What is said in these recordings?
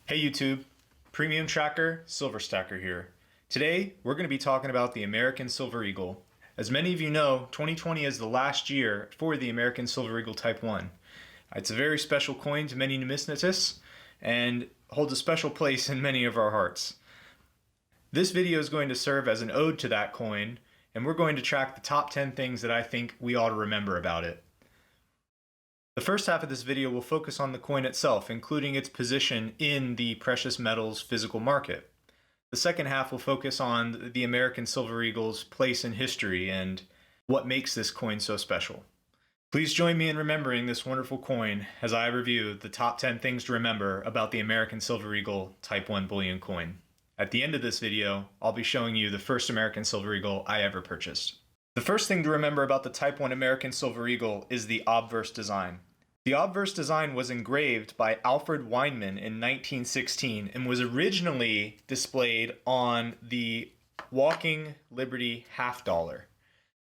Hey YouTube, Premium Tracker, Silver Stacker here. Today, we're going to be talking about the American Silver Eagle. As many of you know, 2020 is the last year for the American Silver Eagle Type 1. It's a very special coin to many numismatists and holds a special place in many of our hearts. This video is going to serve as an ode to that coin, and we're going to track the top 10 things that I think we ought to remember about it. The first half of this video will focus on the coin itself, including its position in the precious metals physical market. The second half will focus on the American Silver Eagle's place in history and what makes this coin so special. Please join me in remembering this wonderful coin as I review the top 10 things to remember about the American Silver Eagle Type 1 bullion coin. At the end of this video, I'll be showing you the first American Silver Eagle I ever purchased. The first thing to remember about the Type 1 American Silver Eagle is the Obverse design. The Obverse design was engraved by Alfred Weinman in 1916 and was originally displayed on the Walking Liberty half dollar.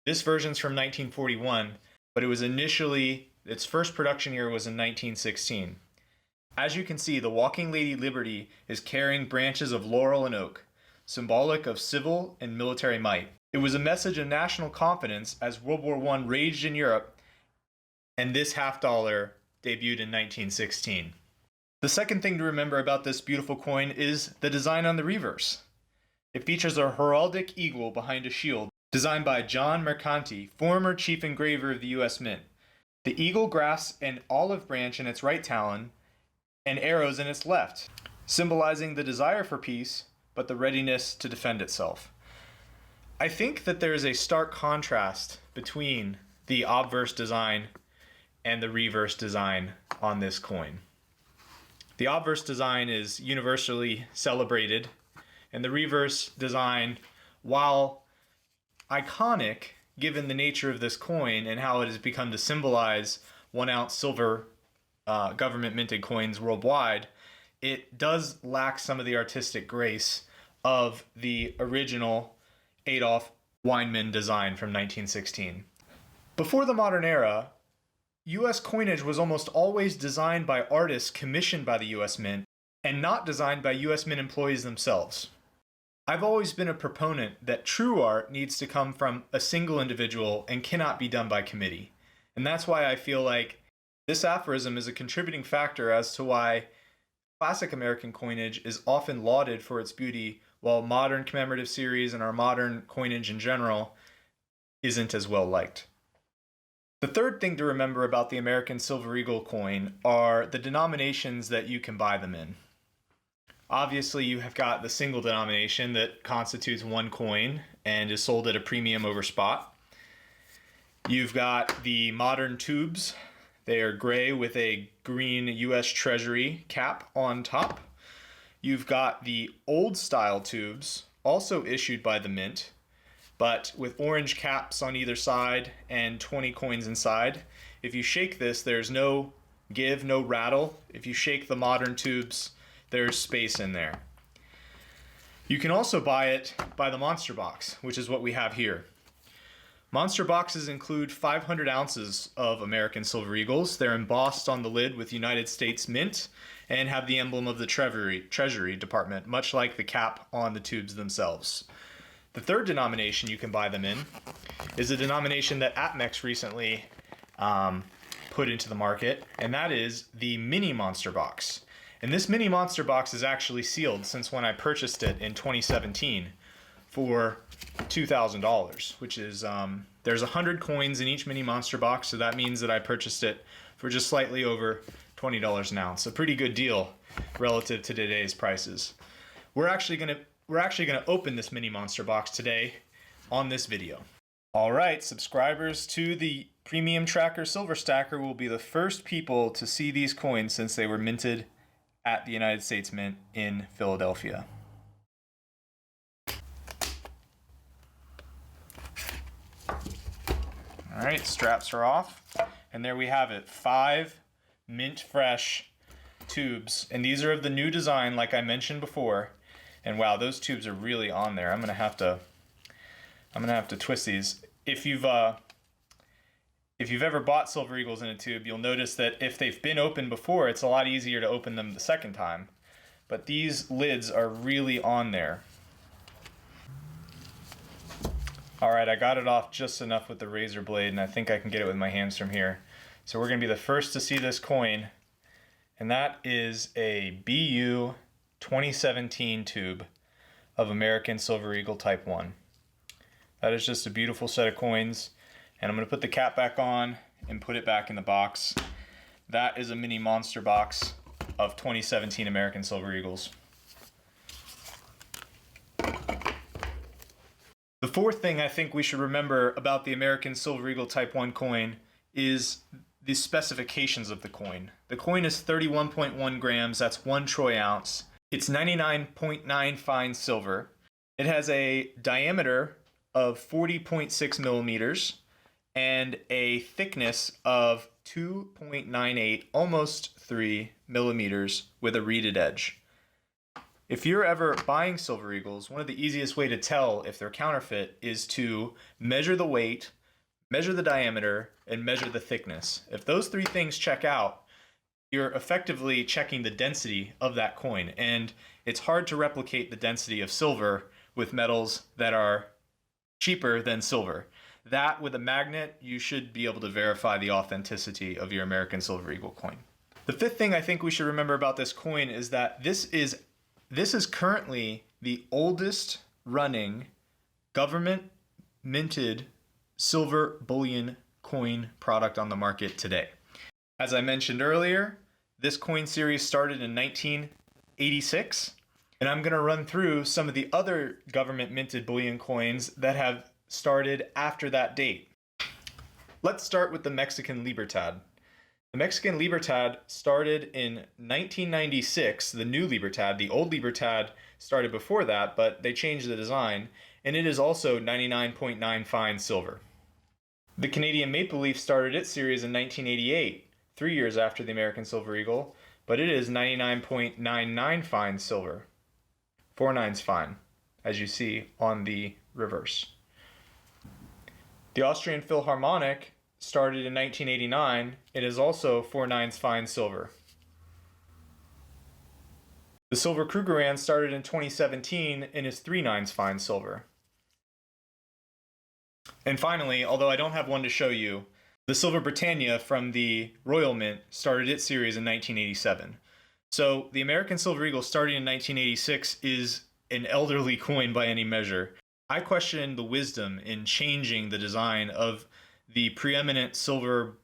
This version's from 1941, but its first production year was in 1916. As you can see, the Walking Lady Liberty is carrying branches of laurel and oak, symbolic of civil and military might. It was a message of national confidence as World War I raged in Europe, and this half dollar debuted in 1916. The second thing to remember about this beautiful coin is the design on the reverse. It features a heraldic eagle behind a shield, designed by John Mercanti, former chief engraver of the U.S. Mint. The eagle grasps an olive branch in its right talon and arrows in its left, symbolizing the desire for peace, but the readiness to defend itself. I think that there is a stark contrast between the obverse design and the reverse design on this coin. The obverse design is universally celebrated, and the reverse design, while iconic given the nature of this coin and how it has become to symbolize 1 ounce silver government minted coins worldwide, it does lack some of the artistic grace of the original Adolf Weinman design from 1916. Before the modern era, U.S. coinage was almost always designed by artists commissioned by the U.S. Mint and not designed by U.S. Mint employees themselves. I've always been a proponent that true art needs to come from a single individual and cannot be done by committee. And that's why I feel like this aphorism is a contributing factor as to why classic American coinage is often lauded for its beauty, while modern commemorative series and our modern coinage in general isn't as well liked. The third thing to remember about the American Silver Eagle coin are the denominations that you can buy them in. Obviously, you have got the single denomination that constitutes one coin and is sold at a premium over spot. You've got the modern tubes. They are gray with a green U.S. Treasury cap on top. You've got the old style tubes, also issued by the Mint, but with orange caps on either side and 20 coins inside. If you shake this, there's no give, no rattle. If you shake the modern tubes, there's space in there. You can also buy it by the monster box, which is what we have here. Monster boxes include 500 ounces of American Silver Eagles. They're embossed on the lid with United States Mint and have the emblem of the Treasury Department, much like the cap on the tubes themselves. The third denomination you can buy them in is a denomination that APMEX recently put into the market, and that is the mini monster box. And this mini monster box is actually sealed since when I purchased it in 2017 for $2,000, which is, there's 100 coins in each mini monster box, so that means that I purchased it for just slightly over $20 an ounce. A pretty good deal relative to today's prices. We're actually going to open this mini monster box today on this video. All right, subscribers to the Premium Tracker Silver Stacker will be the first people to see these coins since they were minted at the United States Mint in Philadelphia. All right, straps are off, and there we have it, 5 mint fresh tubes, and these are of the new design like I mentioned before. And wow, those tubes are really on there. I'm gonna have to twist these. If you've ever bought Silver Eagles in a tube, you'll notice that if they've been opened before, it's a lot easier to open them the second time. but these lids are really on there. Alright, I got it off just enough with the razor blade, and I think I can get it with my hands from here. So we're going to be the first to see this coin, and that is a BU 2017 tube of American Silver Eagle Type 1. That is just a beautiful set of coins, and I'm going to put the cap back on and put it back in the box. That is a mini monster box of 2017 American Silver Eagles. The fourth thing I think we should remember about the American Silver Eagle Type 1 coin is the specifications of the coin. The coin is 31.1 grams, that's 1 troy ounce. It's 99.9 fine silver. It has a diameter of 40.6 millimeters and a thickness of 2.98, almost 3 millimeters with a reeded edge. If you're ever buying Silver Eagles, one of the easiest way to tell if they're counterfeit is to measure the weight, measure the diameter, and measure the thickness. If those three things check out, you're effectively checking the density of that coin, and it's hard to replicate the density of silver with metals that are cheaper than silver. That, with a magnet, you should be able to verify the authenticity of your American Silver Eagle coin. The fifth thing I think we should remember about this coin is that this is currently the oldest running government minted silver bullion coin product on the market today. As I mentioned earlier, this coin series started in 1986, and I'm going to run through some of the other government minted bullion coins that have started after that date. Let's start with the Mexican Libertad. The Mexican Libertad started in 1996, the new Libertad. The old Libertad started before that, but they changed the design, and it is also 99.9 fine silver. The Canadian Maple Leaf started its series in 1988, 3 years after the American Silver Eagle, but it is 99.99 fine silver. 4 nines fine, as you see on the reverse. The Austrian Philharmonic started in 1989. It is also 4 nines fine silver. The silver Krugerrand started in 2017 and is 3 nines fine silver. And finally, although I don't have one to show you, the silver Britannia from the Royal Mint started its series in 1987. So the American Silver Eagle starting in 1986 is an elderly coin by any measure. I question the wisdom in changing the design of the preeminent silver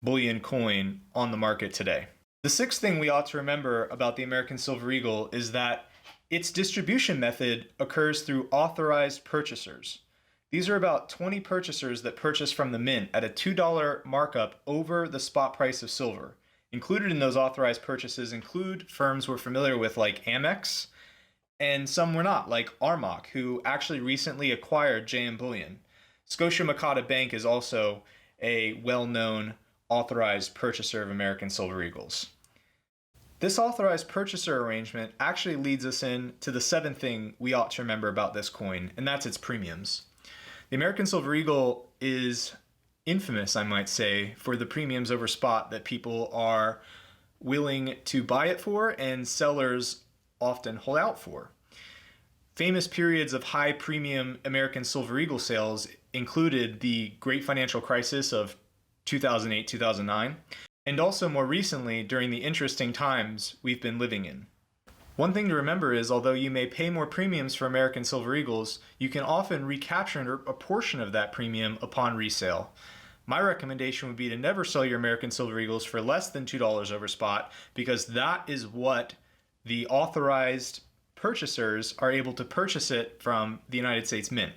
bullion coin on the market today. The sixth thing we ought to remember about the American Silver Eagle is that its distribution method occurs through authorized purchasers. These are about 20 purchasers that purchase from the mint at a $2 markup over the spot price of silver. Included in those authorized purchases include firms we're familiar with like APMEX, and some we're not, like Armok, who actually recently acquired JM Bullion. Scotia Makata Bank is also a well-known authorized purchaser of American Silver Eagles. This authorized purchaser arrangement actually leads us into the seventh thing we ought to remember about this coin, and that's its premiums. The American Silver Eagle is infamous, I might say, for the premiums over spot that people are willing to buy it for and sellers often hold out for. Famous periods of high premium American Silver Eagle sales included the Great Financial Crisis of 2008-2009, and also more recently during the interesting times we've been living in. One thing to remember is, although you may pay more premiums for American Silver Eagles, you can often recapture a portion of that premium upon resale. My recommendation would be to never sell your American Silver Eagles for less than $2 over spot, because that is what the authorized purchasers are able to purchase it from the United States Mint.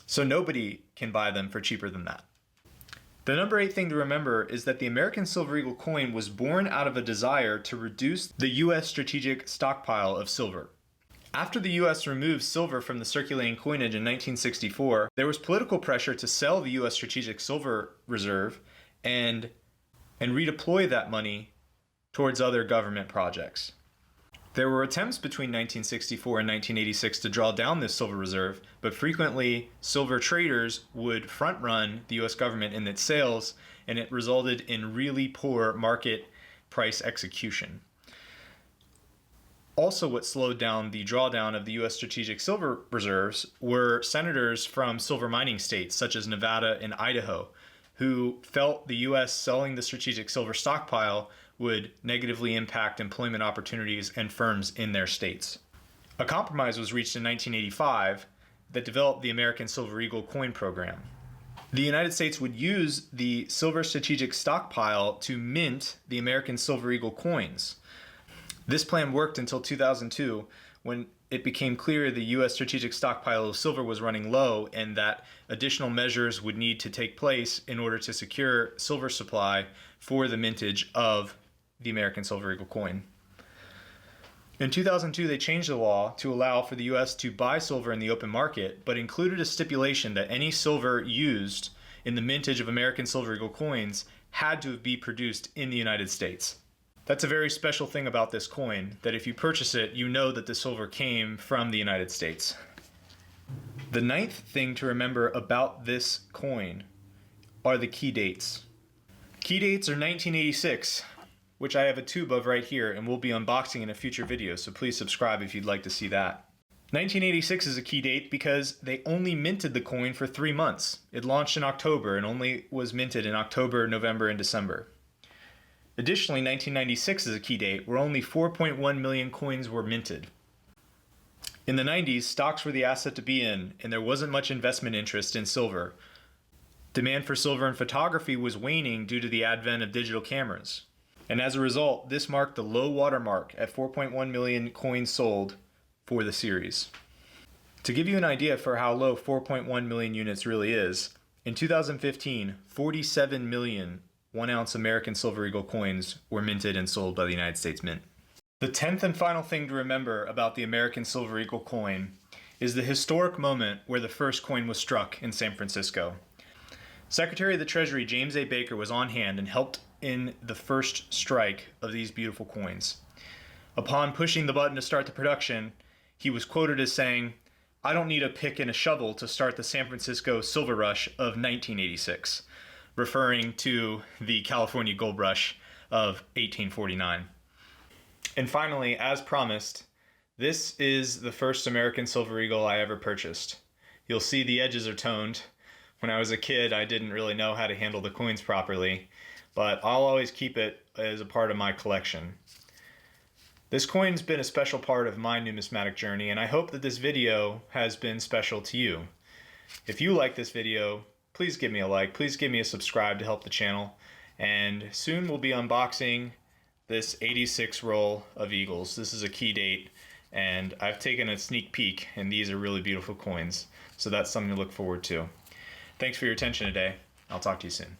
So nobody can buy them for cheaper than that. The number 8 thing to remember is that the American Silver Eagle coin was born out of a desire to reduce the U.S. strategic stockpile of silver. After the U.S. removed silver from the circulating coinage in 1964, there was political pressure to sell the U.S. strategic silver reserve and redeploy that money towards other government projects. There were attempts between 1964 and 1986 to draw down this silver reserve, but frequently silver traders would front-run the U.S. government in its sales, and it resulted in really poor market price execution. Also, what slowed down the drawdown of the U.S. strategic silver reserves were senators from silver mining states such as Nevada and Idaho, who felt the U.S. selling the strategic silver stockpile would negatively impact employment opportunities and firms in their states. A compromise was reached in 1985 that developed the American Silver Eagle coin program. The United States would use the silver strategic stockpile to mint the American Silver Eagle coins. This plan worked until 2002, when it became clear the U.S. strategic stockpile of silver was running low and that additional measures would need to take place in order to secure silver supply for the mintage of the American Silver Eagle coin. In 2002, they changed the law to allow for the U.S. to buy silver in the open market, but included a stipulation that any silver used in the mintage of American Silver Eagle coins had to be produced in the United States. That's a very special thing about this coin, that if you purchase it, you know that the silver came from the United States. The ninth thing to remember about this coin are the key dates. Key dates are 1986, which I have a tube of right here and we'll be unboxing in a future video, so please subscribe if you'd like to see that. 1986 is a key date because they only minted the coin for 3 months. It launched in October and only was minted in October, November, and December. Additionally, 1996 is a key date where only 4.1 million coins were minted. In the 90s, stocks were the asset to be in, and there wasn't much investment interest in silver. Demand for silver in photography was waning due to the advent of digital cameras. And as a result, this marked the low water mark at 4.1 million coins sold for the series. To give you an idea for how low 4.1 million units really is, in 2015, 47 million 1-ounce American Silver Eagle coins were minted and sold by the United States Mint. The 10th and final thing to remember about the American Silver Eagle coin is the historic moment where the first coin was struck in San Francisco. Secretary of the Treasury James A. Baker was on hand and helped in the first strike of these beautiful coins. Upon pushing the button to start the production, he was quoted as saying, "I don't need a pick and a shovel to start the San Francisco silver rush of 1986. Referring to the California gold rush of 1849. And finally, as promised, this is the first American Silver Eagle I ever purchased. You'll see the edges are toned. When I was a kid, I didn't really know how to handle the coins properly, but I'll always keep it as a part of my collection. This coin's been a special part of my numismatic journey, and I hope that this video has been special to you. If you like this video, please give me a like, please give me a subscribe to help the channel, and soon we'll be unboxing this 86 roll of Eagles. This is a key date, and I've taken a sneak peek, and these are really beautiful coins, so that's something to look forward to. Thanks for your attention today. I'll talk to you soon.